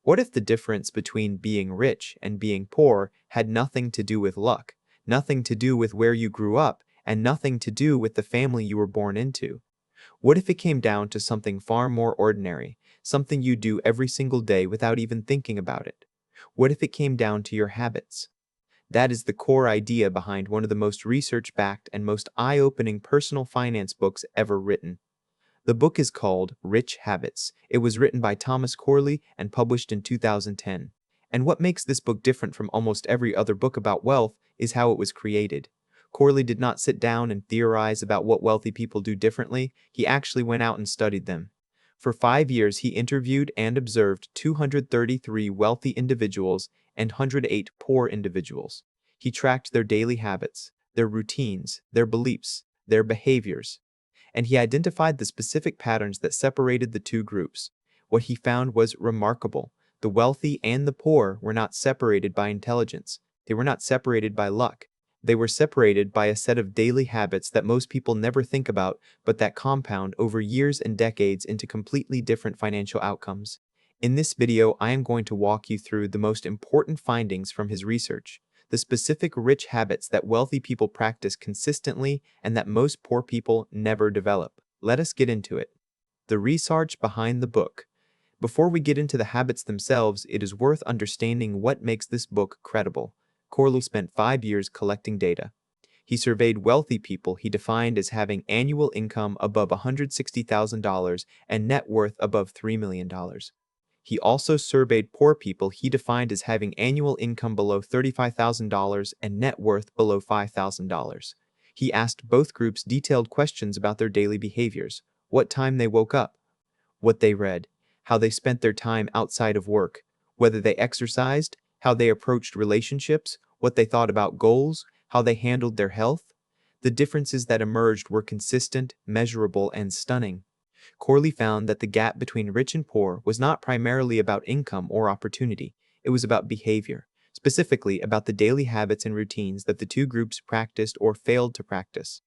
What if the difference between being rich and being poor had nothing to do with luck, nothing to do with where you grew up, and nothing to do with the family you were born into? What if it came down to something far more ordinary, something you do every single day without even thinking about it? What if it came down to your habits? That is the core idea behind one of the most research-backed and most eye-opening personal finance books ever written. The book is called Rich Habits. It was written by Thomas Corley and published in 2010. And what makes this book different from almost every other book about wealth is how it was created. Corley did not sit down and theorize about what wealthy people do differently. He actually went out and studied them. For 5 years, he interviewed and observed 233 wealthy individuals and 108 poor individuals. He tracked their daily habits, their routines, their beliefs, their behaviors, and he identified the specific patterns that separated the two groups. What he found was remarkable. The wealthy and the poor were not separated by intelligence. They were not separated by luck. They were separated by a set of daily habits that most people never think about, but that compound over years and decades into completely different financial outcomes. In this video, I am going to walk you through the most important findings from his research, the specific rich habits that wealthy people practice consistently and that most poor people never develop. Let us get into it. The research behind the book. Before we get into the habits themselves, it is worth understanding what makes this book credible. Corley spent 5 years collecting data. He surveyed wealthy people he defined as having annual income above $160,000 and net worth above $3 million. He also surveyed poor people he defined as having annual income below $35,000 and net worth below $5,000. He asked both groups detailed questions about their daily behaviors, what time they woke up, what they read, how they spent their time outside of work, whether they exercised, how they approached relationships, what they thought about goals, how they handled their health. The differences that emerged were consistent, measurable, and stunning. Corley found that the gap between rich and poor was not primarily about income or opportunity. It was about behavior, specifically about the daily habits and routines that the two groups practiced or failed to practice.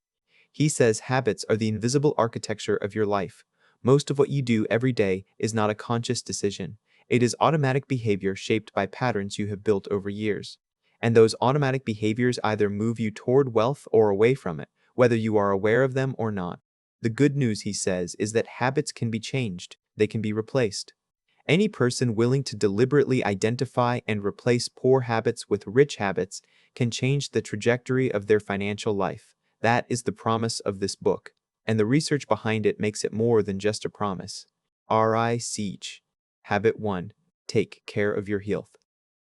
He says habits are the invisible architecture of your life. Most of what you do every day is not a conscious decision. It is automatic behavior shaped by patterns you have built over years. And those automatic behaviors either move you toward wealth or away from it, whether you are aware of them or not. The good news, he says, is that habits can be changed. They can be replaced. Any person willing to deliberately identify and replace poor habits with rich habits can change the trajectory of their financial life. That is the promise of this book, and the research behind it makes it more than just a promise. Siege. Habit 1. Take care of your health.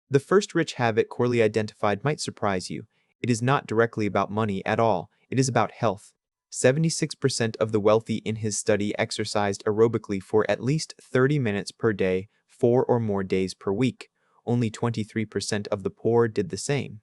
The first rich habit Corley identified might surprise you. It is not directly about money at all. It is about health. 76% of the wealthy in his study exercised aerobically for at least 30 minutes per day, 4 or more days per week. Only 23% of the poor did the same.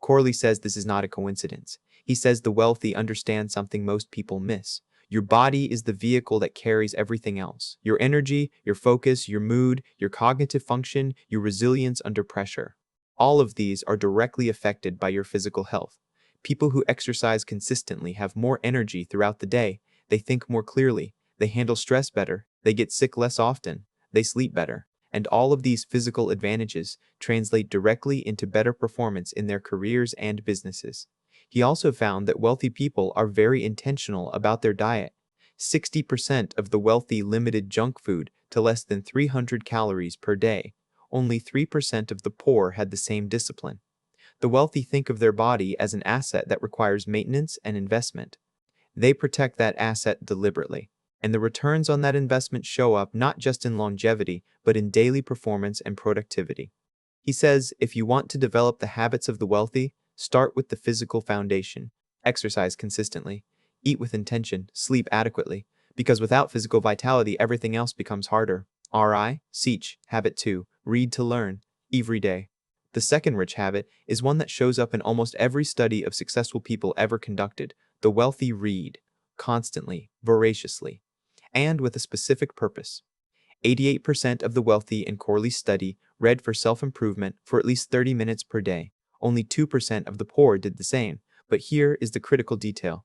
Corley says this is not a coincidence. He says the wealthy understand something most people miss. Your body is the vehicle that carries everything else. Your energy, your focus, your mood, your cognitive function, your resilience under pressure. All of these are directly affected by your physical health. People who exercise consistently have more energy throughout the day. They think more clearly. They handle stress better. They get sick less often. They sleep better. And all of these physical advantages translate directly into better performance in their careers and businesses. He also found that wealthy people are very intentional about their diet. 60% of the wealthy limited junk food to less than 300 calories per day. Only 3% of the poor had the same discipline. The wealthy think of their body as an asset that requires maintenance and investment. They protect that asset deliberately, and the returns on that investment show up not just in longevity, but in daily performance and productivity. He says, if you want to develop the habits of the wealthy, start with the physical foundation. Exercise consistently. Eat with intention. Sleep adequately. Because without physical vitality, everything else becomes harder. Siege. Habit 2. Read to learn. Every day. The second rich habit is one that shows up in almost every study of successful people ever conducted. The wealthy read. Constantly. Voraciously. And with a specific purpose. 88% of the wealthy in Corley's study read for self-improvement for at least 30 minutes per day. Only 2% of the poor did the same. But here is the critical detail.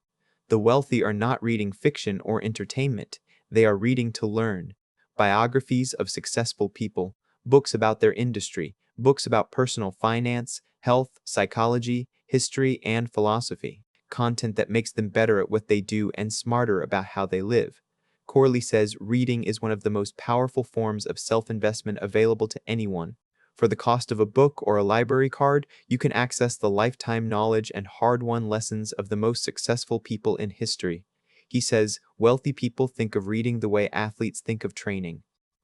The wealthy are not reading fiction or entertainment. They are reading to learn. Biographies of successful people, books about their industry, books about personal finance, health, psychology, history, and philosophy. Content that makes them better at what they do and smarter about how they live. Corley says reading is one of the most powerful forms of self-investment available to anyone. For the cost of a book or a library card, you can access the lifetime knowledge and hard-won lessons of the most successful people in history. He says, wealthy people think of reading the way athletes think of training.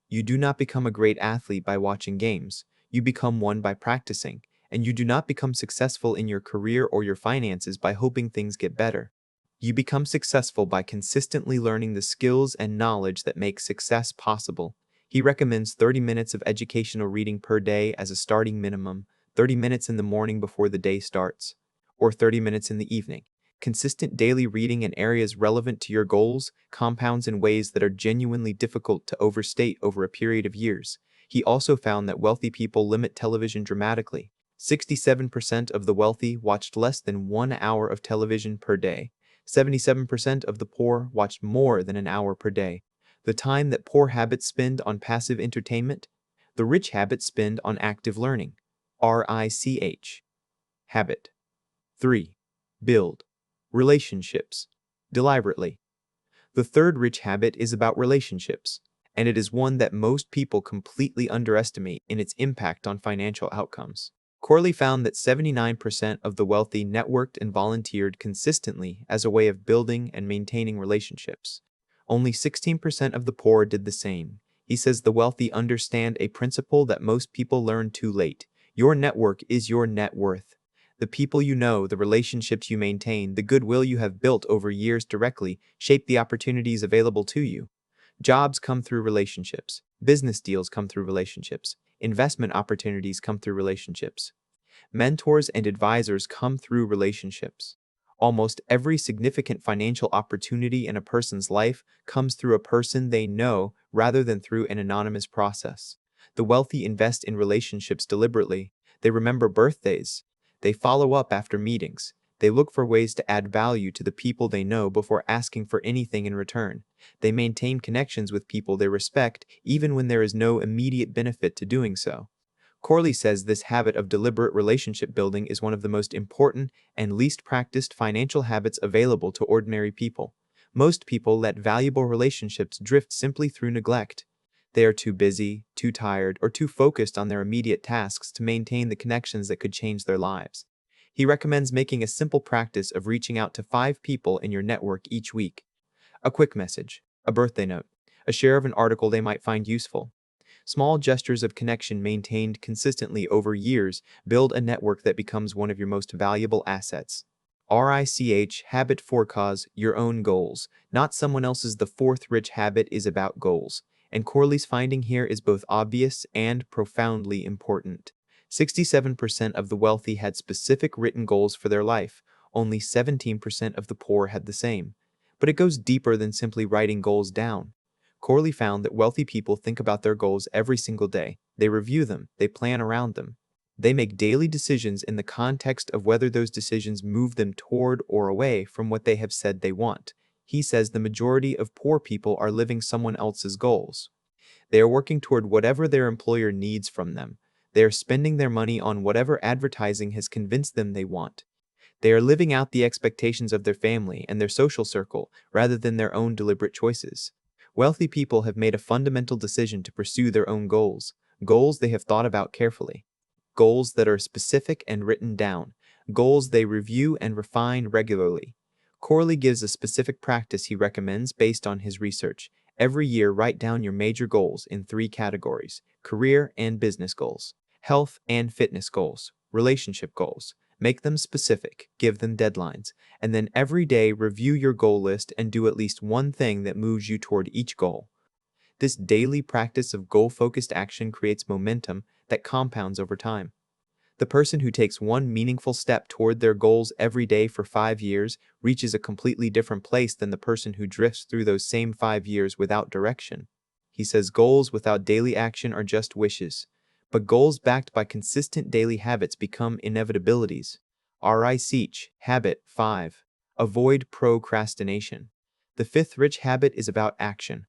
You do not become a great athlete by watching games. You become one by practicing. And you do not become successful in your career or your finances by hoping things get better. You become successful by consistently learning the skills and knowledge that make success possible. He recommends 30 minutes of educational reading per day as a starting minimum, 30 minutes in the morning before the day starts, or 30 minutes in the evening. Consistent daily reading in areas relevant to your goals compounds in ways that are genuinely difficult to overstate over a period of years. He also found that wealthy people limit television dramatically. 67% of the wealthy watched less than 1 hour of television per day. 77% of the poor watched more than an hour per day. The time that poor habits spend on passive entertainment, the rich habits spend on active learning. RICH. Habit. 3. Build relationships deliberately. The third rich habit is about relationships, and it is one that most people completely underestimate in its impact on financial outcomes. Corley found that 79% of the wealthy networked and volunteered consistently as a way of building and maintaining relationships. Only 16% of the poor did the same. He says the wealthy understand a principle that most people learn too late. Your network is your net worth. The people you know, the relationships you maintain, the goodwill you have built over years directly shape the opportunities available to you. Jobs come through relationships. Business deals come through relationships. Investment opportunities come through relationships. Mentors and advisors come through relationships. Almost every significant financial opportunity in a person's life comes through a person they know rather than through an anonymous process. The wealthy invest in relationships deliberately. They remember birthdays. They follow up after meetings. They look for ways to add value to the people they know before asking for anything in return. They maintain connections with people they respect even when there is no immediate benefit to doing so. Corley says this habit of deliberate relationship building is one of the most important and least practiced financial habits available to ordinary people. Most people let valuable relationships drift simply through neglect. They are too busy, too tired, or too focused on their immediate tasks to maintain the connections that could change their lives. He recommends making a simple practice of reaching out to 5 people in your network each week. A quick message, a birthday note, a share of an article they might find useful. Small gestures of connection maintained consistently over years build a network that becomes one of your most valuable assets. RICH. Habit 4. Cause your own goals, not someone else's. The fourth rich habit is about goals, and Corley's finding here is both obvious and profoundly important. 67% of the wealthy had specific written goals for their life. Only 17% of the poor had the same. But it goes deeper than simply writing goals down. Corley found that wealthy people think about their goals every single day. They review them. They plan around them. They make daily decisions in the context of whether those decisions move them toward or away from what they have said they want. He says the majority of poor people are living someone else's goals. They are working toward whatever their employer needs from them. They are spending their money on whatever advertising has convinced them they want. They are living out the expectations of their family and their social circle rather than their own deliberate choices. Wealthy people have made a fundamental decision to pursue their own goals, goals they have thought about carefully, goals that are specific and written down, goals they review and refine regularly. Corley gives a specific practice he recommends based on his research. Every year, write down your major goals in 3 categories: career and business goals, health and fitness goals, relationship goals. Make them specific, give them deadlines, and then every day review your goal list and do at least one thing that moves you toward each goal. This daily practice of goal-focused action creates momentum that compounds over time. The person who takes one meaningful step toward their goals every day for 5 years reaches a completely different place than the person who drifts through those same 5 years without direction. He says goals without daily action are just wishes, but goals backed by consistent daily habits become inevitabilities. RICH. Habit 5. Avoid procrastination. The fifth rich habit is about action.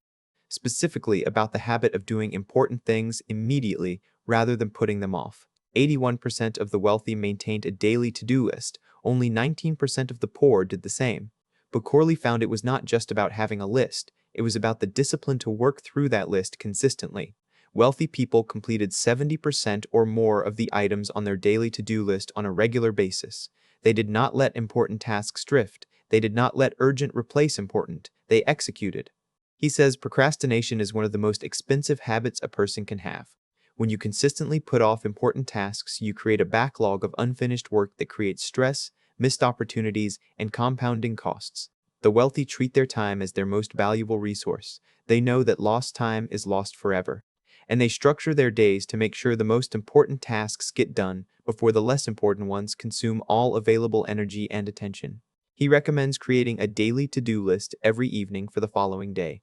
specifically about the habit of doing important things immediately rather than putting them off. 81% of the wealthy maintained a daily to-do list. Only 19% of the poor did the same. But Corley found it was not just about having a list, it was about the discipline to work through that list consistently. Wealthy people completed 70% or more of the items on their daily to-do list on a regular basis. They did not let important tasks drift. They did not let urgent replace important. They executed. He says procrastination is one of the most expensive habits a person can have. When you consistently put off important tasks, you create a backlog of unfinished work that creates stress, missed opportunities, and compounding costs. The wealthy treat their time as their most valuable resource. They know that lost time is lost forever. And they structure their days to make sure the most important tasks get done before the less important ones consume all available energy and attention. He recommends creating a daily to-do list every evening for the following day.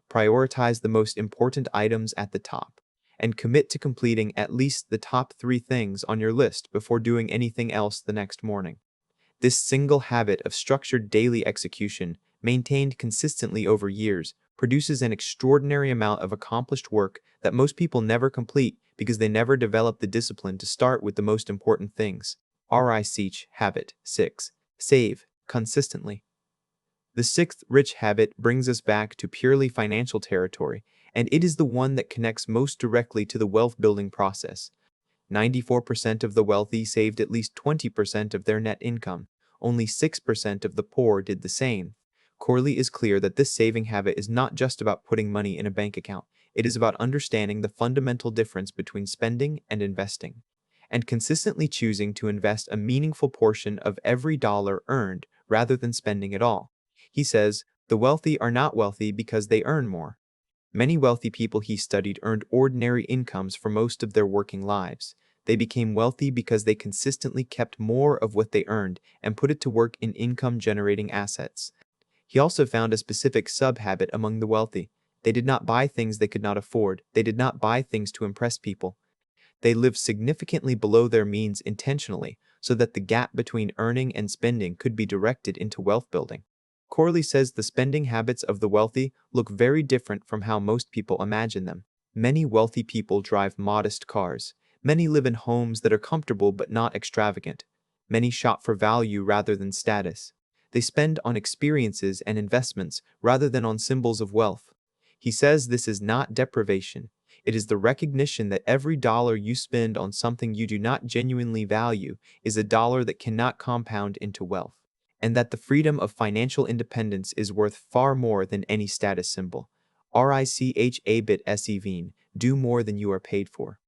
Prioritize the most important items at the top, and commit to completing at least the top 3 things on your list before doing anything else the next morning. This single habit of structured daily execution, maintained consistently over years, produces an extraordinary amount of accomplished work that most people never complete because they never develop the discipline to start with the most important things. RICH Habit 6. Save consistently. The 6th rich habit brings us back to purely financial territory, and it is the one that connects most directly to the wealth-building process. 94% of the wealthy saved at least 20% of their net income. Only 6% of the poor did the same. Corley is clear that this saving habit is not just about putting money in a bank account. It is about understanding the fundamental difference between spending and investing, and consistently choosing to invest a meaningful portion of every dollar earned rather than spending it all. He says, the wealthy are not wealthy because they earn more. Many wealthy people he studied earned ordinary incomes for most of their working lives. They became wealthy because they consistently kept more of what they earned and put it to work in income-generating assets. He also found a specific sub-habit among the wealthy. They did not buy things they could not afford. They did not buy things to impress people. They lived significantly below their means intentionally, so that the gap between earning and spending could be directed into wealth building. Corley says the spending habits of the wealthy look very different from how most people imagine them. Many wealthy people drive modest cars. Many live in homes that are comfortable but not extravagant. Many shop for value rather than status. They spend on experiences and investments rather than on symbols of wealth. He says this is not deprivation. It is the recognition that every dollar you spend on something you do not genuinely value is a dollar that cannot compound into wealth, and that the freedom of financial independence is worth far more than any status symbol. RICH SEVEN, do more than you are paid for.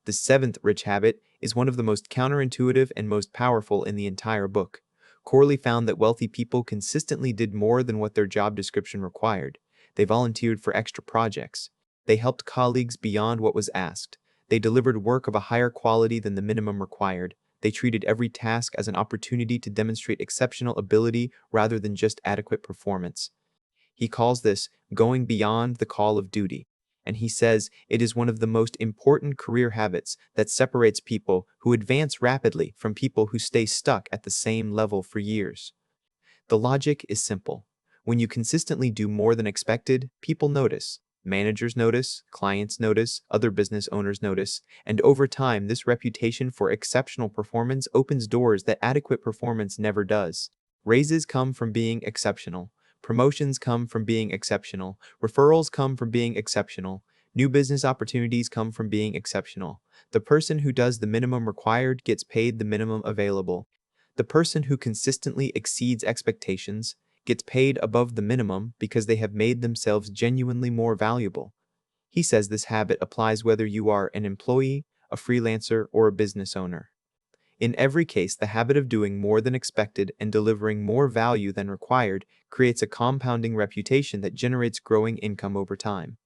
The 7th rich habit is one of the most counterintuitive and most powerful in the entire book. Corley found that wealthy people consistently did more than what their job description required. They volunteered for extra projects. They helped colleagues beyond what was asked. They delivered work of a higher quality than the minimum required. They treated every task as an opportunity to demonstrate exceptional ability rather than just adequate performance. He calls this going beyond the call of duty, and he says it is one of the most important career habits that separates people who advance rapidly from people who stay stuck at the same level for years. The logic is simple. When you consistently do more than expected, people notice. Managers notice, clients notice, other business owners notice, and over time, this reputation for exceptional performance opens doors that adequate performance never does. Raises come from being exceptional. Promotions come from being exceptional. Referrals come from being exceptional. New business opportunities come from being exceptional. The person who does the minimum required gets paid the minimum available. The person who consistently exceeds expectations gets paid above the minimum because they have made themselves genuinely more valuable. He says this habit applies whether you are an employee, a freelancer, or a business owner. In every case, the habit of doing more than expected and delivering more value than required creates a compounding reputation that generates growing income over time.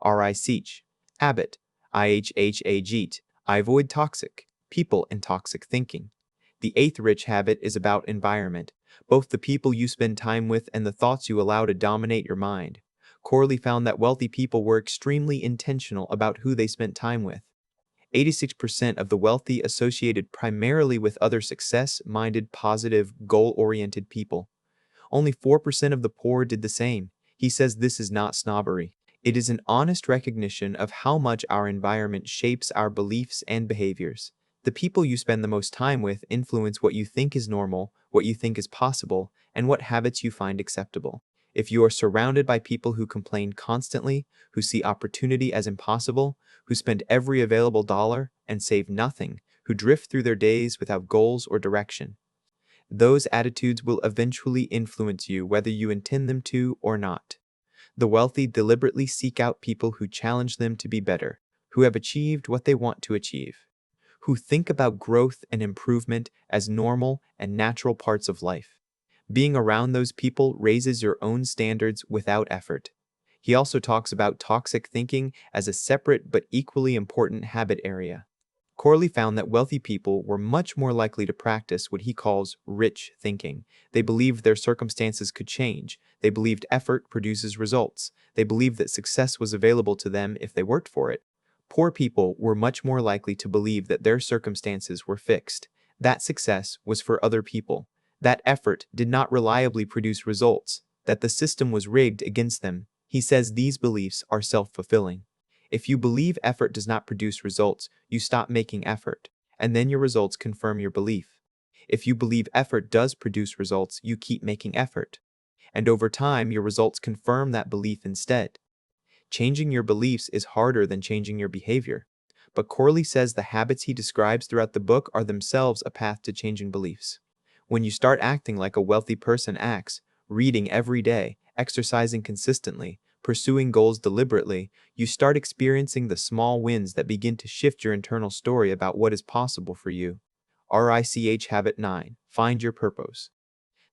RICH habit. IHHAGET. I avoid toxic people and toxic thinking. The 8th rich habit is about environment, both the people you spend time with and the thoughts you allow to dominate your mind. Corley found that wealthy people were extremely intentional about who they spent time with. 86% of the wealthy associated primarily with other success-minded, positive, goal-oriented people. Only 4% of the poor did the same. He says this is not snobbery. It is an honest recognition of how much our environment shapes our beliefs and behaviors. The people you spend the most time with influence what you think is normal, what you think is possible, and what habits you find acceptable. If you are surrounded by people who complain constantly, who see opportunity as impossible, who spend every available dollar and save nothing, who drift through their days without goals or direction, those attitudes will eventually influence you whether you intend them to or not. The wealthy deliberately seek out people who challenge them to be better, who have achieved what they want to achieve, who think about growth and improvement as normal and natural parts of life. Being around those people raises your own standards without effort. He also talks about toxic thinking as a separate but equally important habit area. Corley found that wealthy people were much more likely to practice what he calls rich thinking. They believed their circumstances could change. They believed effort produces results. They believed that success was available to them if they worked for it. Poor people were much more likely to believe that their circumstances were fixed. That success was for other people. That effort did not reliably produce results. That the system was rigged against them. He says these beliefs are self-fulfilling. If you believe effort does not produce results, you stop making effort, and then your results confirm your belief. If you believe effort does produce results, you keep making effort, and over time, your results confirm that belief instead. Changing your beliefs is harder than changing your behavior, but Corley says the habits he describes throughout the book are themselves a path to changing beliefs. When you start acting like a wealthy person acts, reading every day, exercising consistently, pursuing goals deliberately, you start experiencing the small wins that begin to shift your internal story about what is possible for you. RICH Habit 9. Find your purpose.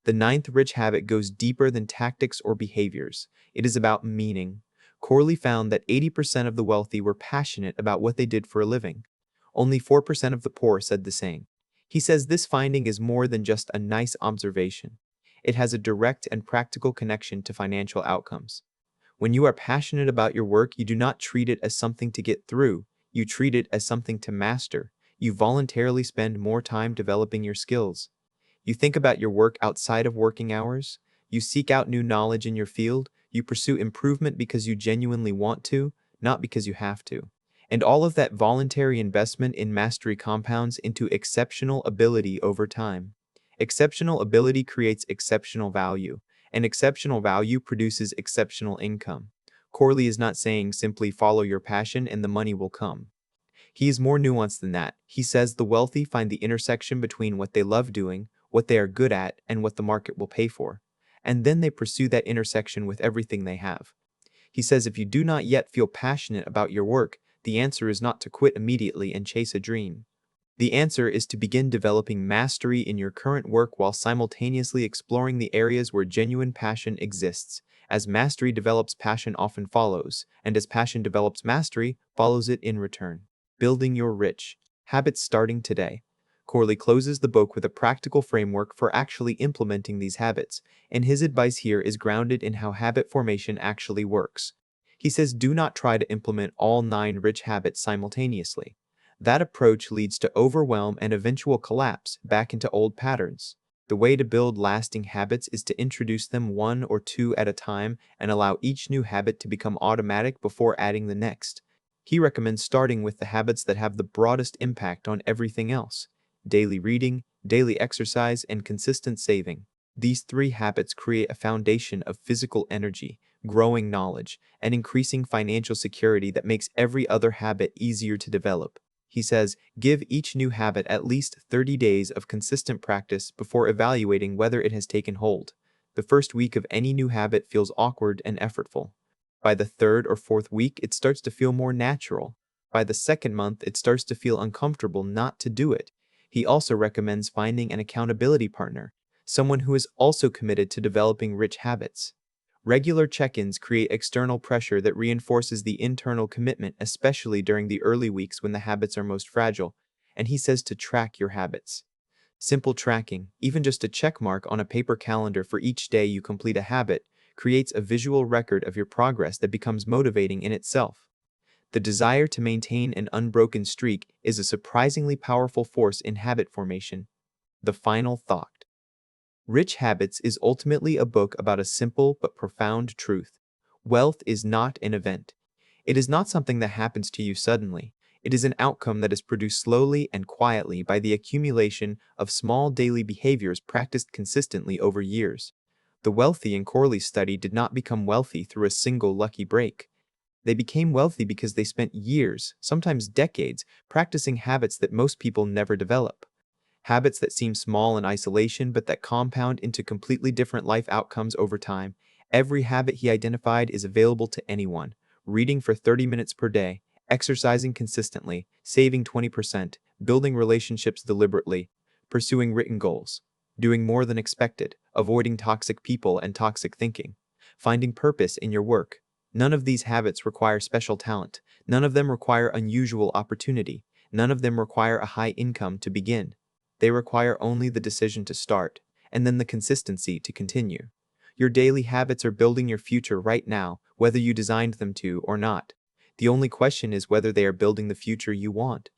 The ninth rich habit goes deeper than tactics or behaviors. It is about meaning. Corley found that 80% of the wealthy were passionate about what they did for a living. Only 4% of the poor said the same. He says this finding is more than just a nice observation. It has a direct and practical connection to financial outcomes. When you are passionate about your work, you do not treat it as something to get through. You treat it as something to master. You voluntarily spend more time developing your skills. You think about your work outside of working hours. You seek out new knowledge in your field. You pursue improvement because you genuinely want to, not because you have to. And all of that voluntary investment in mastery compounds into exceptional ability over time. Exceptional ability creates exceptional value, and exceptional value produces exceptional income. Corley is not saying simply follow your passion and the money will come. He is more nuanced than that. He says the wealthy find the intersection between what they love doing, what they are good at, and what the market will pay for. And then they pursue that intersection with everything they have. He says if you do not yet feel passionate about your work, the answer is not to quit immediately and chase a dream. The answer is to begin developing mastery in your current work while simultaneously exploring the areas where genuine passion exists. As mastery develops, passion often follows, and as passion develops, mastery follows it in return. Building your rich habits starting today. Corley closes the book with a practical framework for actually implementing these habits, and his advice here is grounded in how habit formation actually works. He says do not try to implement all 9 rich habits simultaneously. That approach leads to overwhelm and eventual collapse back into old patterns. The way to build lasting habits is to introduce them 1 or 2 at a time and allow each new habit to become automatic before adding the next. He recommends starting with the habits that have the broadest impact on everything else: daily reading, daily exercise, and consistent saving. These 3 habits create a foundation of physical energy, growing knowledge, and increasing financial security that makes every other habit easier to develop. He says, give each new habit at least 30 days of consistent practice before evaluating whether it has taken hold. The first week of any new habit feels awkward and effortful. By the 3rd or 4th week, it starts to feel more natural. By the 2nd month, it starts to feel uncomfortable not to do it. He also recommends finding an accountability partner, someone who is also committed to developing rich habits. Regular check-ins create external pressure that reinforces the internal commitment, especially during the early weeks when the habits are most fragile, and he says to track your habits. Simple tracking, even just a check mark on a paper calendar for each day you complete a habit, creates a visual record of your progress that becomes motivating in itself. The desire to maintain an unbroken streak is a surprisingly powerful force in habit formation. The final thought. Rich Habits is ultimately a book about a simple but profound truth. Wealth is not an event. It is not something that happens to you suddenly. It is an outcome that is produced slowly and quietly by the accumulation of small daily behaviors practiced consistently over years. The wealthy in Corley's study did not become wealthy through a single lucky break. They became wealthy because they spent years, sometimes decades, practicing habits that most people never develop. Habits that seem small in isolation but that compound into completely different life outcomes over time. Every habit he identified is available to anyone. Reading for 30 minutes per day, exercising consistently, saving 20%, building relationships deliberately, pursuing written goals, doing more than expected, avoiding toxic people and toxic thinking, finding purpose in your work. None of these habits require special talent. None of them require unusual opportunity. None of them require a high income to begin. They require only the decision to start, and then the consistency to continue. Your daily habits are building your future right now, whether you designed them to or not. The only question is whether they are building the future you want.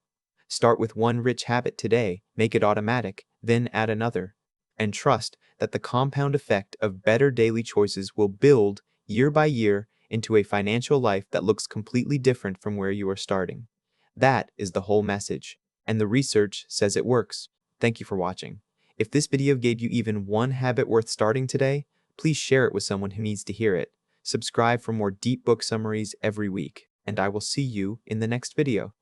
Start with one rich habit today, make it automatic, then add another. And trust that the compound effect of better daily choices will build, year by year, into a financial life that looks completely different from where you are starting. That is the whole message, and the research says it works. Thank you for watching. If this video gave you even one habit worth starting today, please share it with someone who needs to hear it. Subscribe for more deep book summaries every week, and I will see you in the next video.